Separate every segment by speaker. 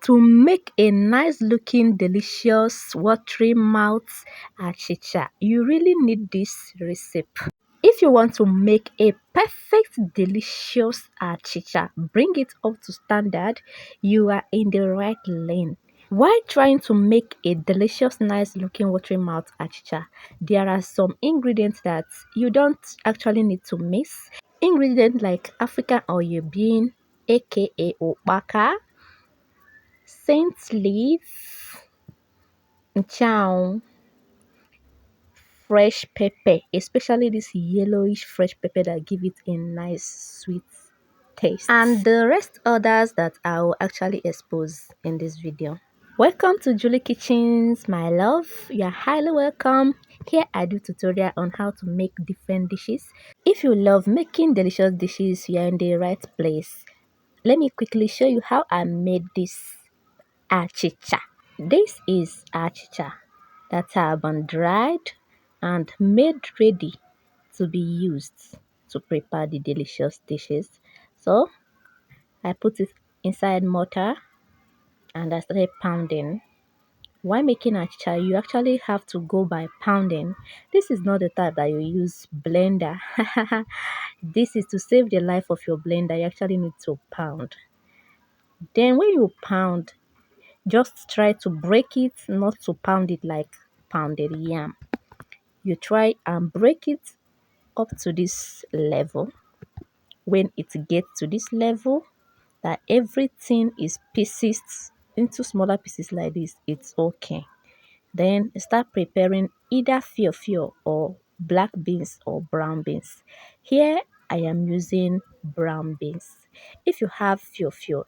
Speaker 1: To make a nice looking, delicious, watery mouth achicha, you really need this recipe. If you want to make a perfect, delicious achicha, bring it up to standard, you are in the right lane. While trying to make a delicious, nice looking watery mouth achicha, there are some ingredients that you don't actually need to miss. Ingredients like African oil bean, aka opaka, saint leaf, chow, fresh pepper, especially this yellowish fresh pepper that give it a nice sweet taste, and the rest others that I will actually expose in this video. Welcome to Julie Kitchens, my love. You are highly welcome. Here I do tutorial on how to make different dishes. If you love making delicious dishes, you are in the right place. Let me quickly show you how I made this achicha. This is achicha that have been dried and made ready to be used to prepare the delicious dishes. So I put it inside mortar and I started pounding. While making achicha, you actually have to go by pounding. This is not the type that you use blender. This is to save the life of your blender. You actually need to pound. Then when you pound, just try to break it, not to pound it like pounded yam. You try and break it up to this level. When it gets to this level, that everything is pieces into smaller pieces like this, it's okay. Then start preparing either fio or black beans or brown beans. Here I am using brown beans. If you have fio,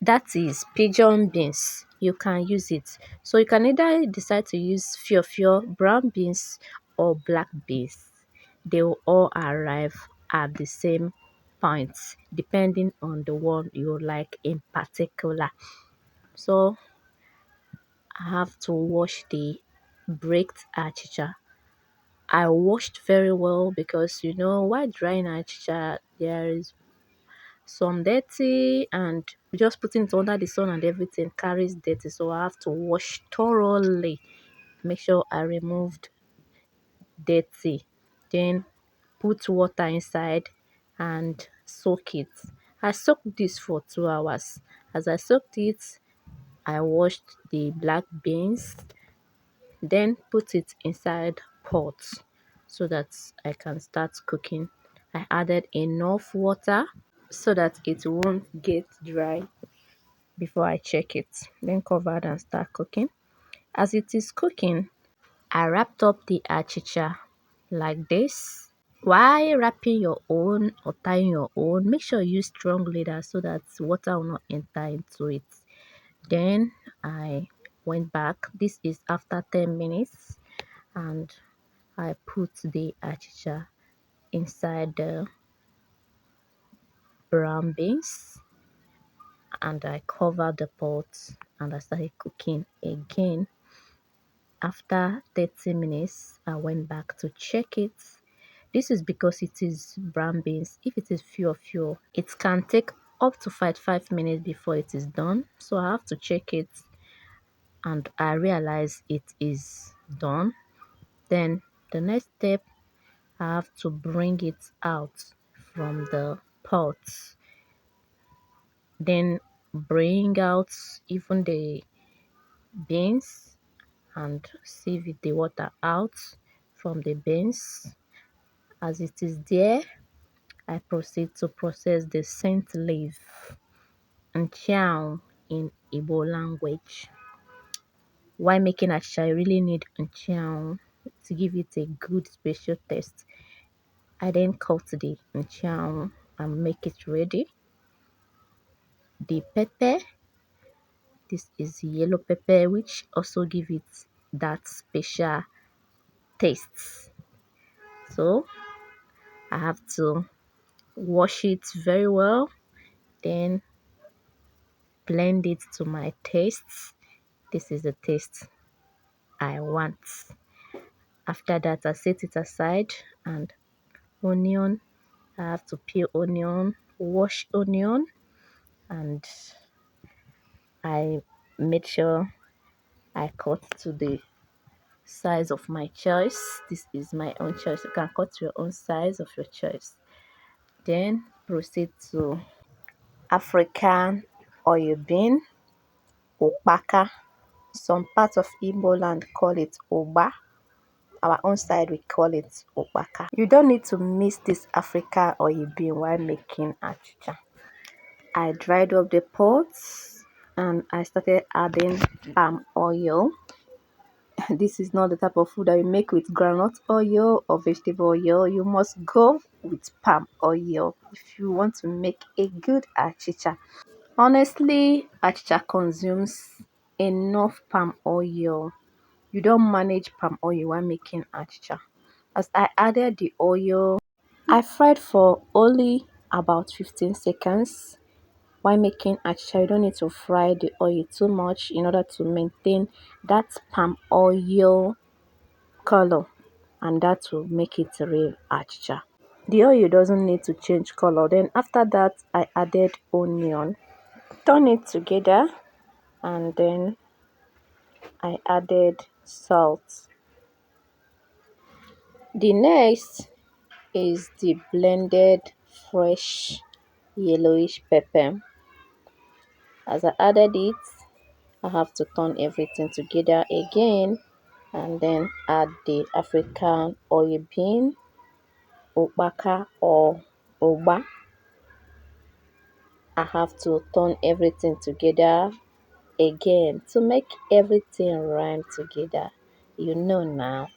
Speaker 1: that is pigeon beans, you can use it. So you can either decide to use fio, brown beans or black beans. They will all arrive at the same point depending on the one you like in particular. So I have to wash the baked achicha. I washed very well because while drying achicha there is some dirty, and just putting it under the sun and everything carries dirty, so I have to wash thoroughly, make sure I removed dirty, then put water inside and soak it. I soaked this for 2 hours. As I soaked it, I washed the black beans, then put it inside pot so that I can start cooking. I added enough water so that it won't get dry before I check it. Then covered and start cooking. As it is cooking, I wrapped up the achicha like this. While wrapping your own or tying your own, make sure you use strong leather so that water will not enter into it. Then I went back. This is after 10 minutes, and I put the achicha inside the brown beans and I covered the pot and I started cooking again. After 30 minutes, I went back to check it. This is because it is brown beans. If it is fio, it can take up to 5 minutes before it is done. So I have to check it and I realize it is done. Then the next step, I have to bring it out from the pot. Then bring out even the beans and sieve the water out from the beans. As it is there, I proceed to process the scent leaf and chow in Igbo language. While making achicha, you really need chow to give it a good special taste. I then cut the chow and make it ready. The pepper, this is yellow pepper, which also give it that special taste. So I have to wash it very well, then blend it to my taste. This is the taste I want. After that, I set it aside, and onion, I have to peel onion, wash onion, and I made sure I cut to the size of my choice. This is my own choice. You can cut to your own size of your choice. Then proceed to African oil bean, opaka. Some parts of Igbo land call it oba. Our own side we call it opaka. You don't need to mix this African oil bean while making achicha. I dried up the pots and I started adding palm oil. This is not the type of food that you make with groundnut oil or vegetable oil. You must go with palm oil if you want to make a good achicha. Honestly, achicha consumes enough palm oil. You don't manage palm oil while making achicha. As I added the oil, I fried for only about 15 seconds. While making achicha, you don't need to fry the oil too much in order to maintain that palm oil color, and that will make it real achicha. The oil doesn't need to change color. Then after that, I added onion, turn it together, and then I added salt. The next is the blended fresh yellowish pepper. As I added it, I have to turn everything together again and then add the African oil bean, opaka or oba. I have to turn everything together again to make everything rhyme together. You know now.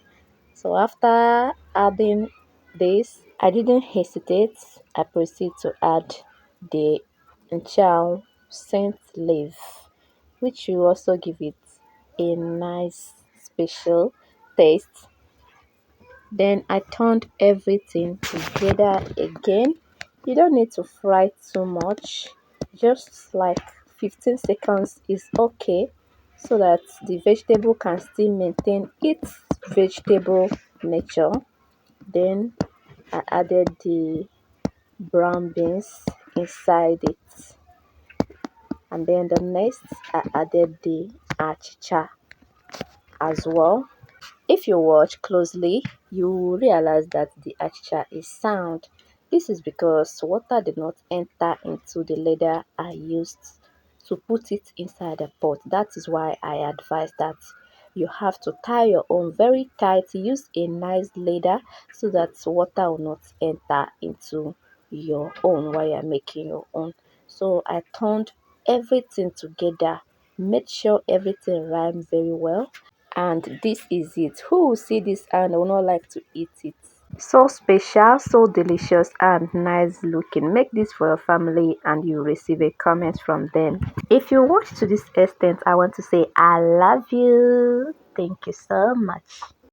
Speaker 1: So after adding this, I didn't hesitate. I proceed to add the chow scent leaf, which will also give it a nice special taste. Then I turned everything together again. You don't need to fry too much, just like 15 seconds is okay, so that the vegetable can still maintain its vegetable nature. Then I added the brown beans inside it, and then the next I added the achicha as well. If you watch closely, you will realize that the achicha is sound. This is because water did not enter into the leather I used to put it inside the pot. That is why I advise that you have to tie your own very tight. Use a nice leather so that water will not enter into your own while you're making your own. So I turned everything together, made sure everything rhymed very well, and this is it. Who will see this and will not like to eat it? So special, so delicious, and nice looking. Make this for your family and you receive a comment from them. If you watch to this extent, I want to say I love you. Thank you so much.